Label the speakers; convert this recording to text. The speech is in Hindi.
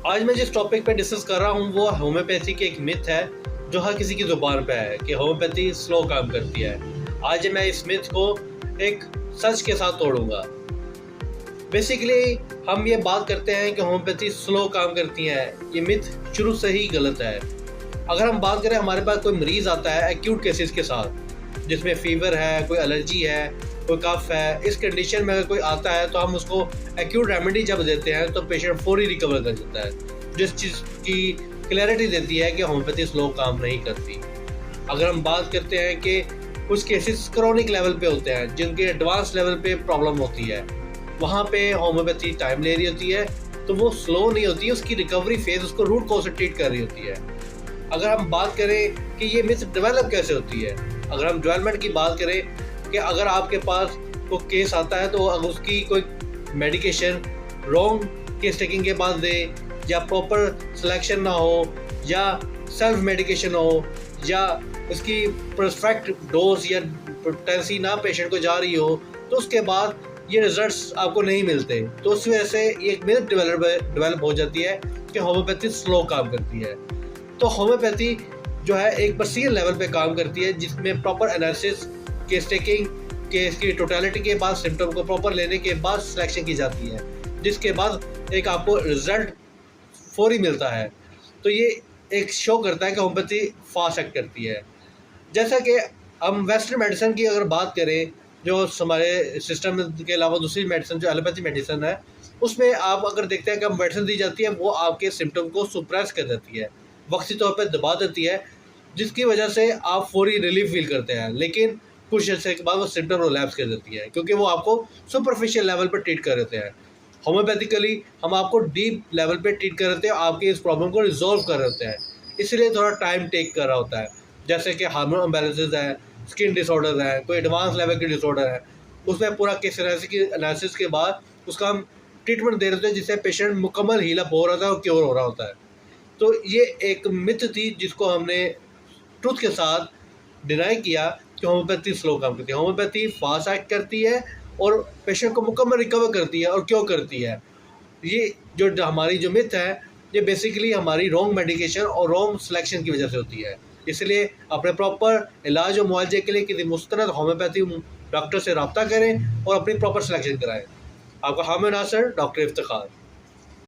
Speaker 1: आज मैं जिस टॉपिक पे डिस्कस कर रहा हूँ वो होम्योपैथी की एक मिथ है जो हर किसी की ज़ुबान पे है कि होम्योपैथी स्लो काम करती है। आज मैं इस मिथ को एक सच के साथ तोड़ूंगा। बेसिकली हम ये बात करते हैं कि होम्योपैथी स्लो काम करती है, ये मिथ शुरू से ही गलत है। अगर हम बात करें, हमारे पास कोई मरीज़ आता है एक्यूट केसेस के साथ जिसमें फ़ीवर है, कोई एलर्जी है, कोई कफ है, इस कंडीशन में अगर कोई आता है तो हम उसको एक्यूट रेमेडी जब देते हैं तो पेशेंट फौरी रिकवर कर जाता है, जिस चीज़ की क्लैरिटी देती है कि होम्योपैथी स्लो काम नहीं करती। अगर हम बात करते हैं कि कुछ केसेस क्रोनिक लेवल पे होते हैं जिनके एडवांस लेवल पे प्रॉब्लम होती है, वहाँ पे होम्योपैथी टाइम ले रही होती है, तो वो स्लो नहीं होती है, उसकी रिकवरी फेज उसको रूट कॉज से ट्रीट कर रही होती है। अगर हम बात करें कि ये मिथ डेवलप कैसे होती है, अगर हम डेवलपमेंट की बात करें कि अगर आपके पास कोई केस आता है तो अगर उसकी कोई मेडिकेशन रॉन्ग केस टेकिंग के बाद दे, या प्रॉपर सिलेक्शन ना हो, या सेल्फ मेडिकेशन हो, या उसकी परफेक्ट डोज या पोटेंसी ना पेशेंट को जा रही हो, तो उसके बाद ये रिजल्ट्स आपको नहीं मिलते, तो उस वजह से एक मिथ डेवलप हो जाती है कि होम्योपैथी स्लो काम करती है। तो होम्योपैथी जो है एक प्रोसीजर लेवल पे काम करती है जिसमें proper analysis, case taking, case की टोटलिटी के बाद सिम्टम को प्रॉपर लेने के बाद सिलेक्शन की जाती है, जिसके बाद एक आपको रिजल्ट फौरी मिलता है। तो ये एक शो करता है कि होम्योपैथी फास्ट एक्ट करती है। जैसा कि हम वेस्टर्न मेडिसिन की अगर बात करें, जो हमारे सिस्टम के अलावा दूसरी मेडिसिन जो एलोपैथी मेडिसिन है, उसमें आप अगर देखते हैं कि मेडिसिन दी जाती है वो आपके सिम्टम को सुप्रेस कर देती है, वक्ती तौर पर दबा देती है, जिसकी वजह से आप फौरी रिलीफ फील करते हैं, लेकिन कुछ अर्से के बाद वो सिम्टम रिलैप्स कर देती है क्योंकि वो आपको सुपरफिशियल लेवल पर ट्रीट कर देते हैं। होम्योपैथिकली हम आपको डीप लेवल पे ट्रीट कर देते हैं, आपकी इस प्रॉब्लम को रिजॉल्व कर देते हैं, इसलिए थोड़ा टाइम टेक कर रहा होता है। जैसे कि हार्मोन इम्बैलेंसेस हैं, स्किन डिसऑर्डर हैं, कोई एडवांस लेवल के डिसऑर्डर है, उसमें पूरा केस एनालिसिस के बाद उसका हम ट्रीटमेंट दे देते हैं जिससे पेशेंट मुकम्मल हील अप हो रहा था और क्योर हो रहा होता है। तो ये एक मिथ थी जिसको हमने ट्रुथ के साथ डिनाई किया कि होम्योपैथी स्लो काम करती है। होम्योपैथी फास्ट एक्ट करती है और पेशेंट को मुकम्मल रिकवर करती है। और क्यों करती है? ये जो हमारी जो मिथ है, ये बेसिकली हमारी रॉन्ग मेडिकेशन और रॉन्ग सिलेक्शन की वजह से होती है। इसलिए अपने प्रॉपर इलाज और मुआवजे के लिए किसी मुस्तनद होम्योपैथी डॉक्टर से रब्ता करें और अपनी प्रॉपर सिलेक्शन कराएं। आपका हामिद नासिर, डॉक्टर इफ्तिखार।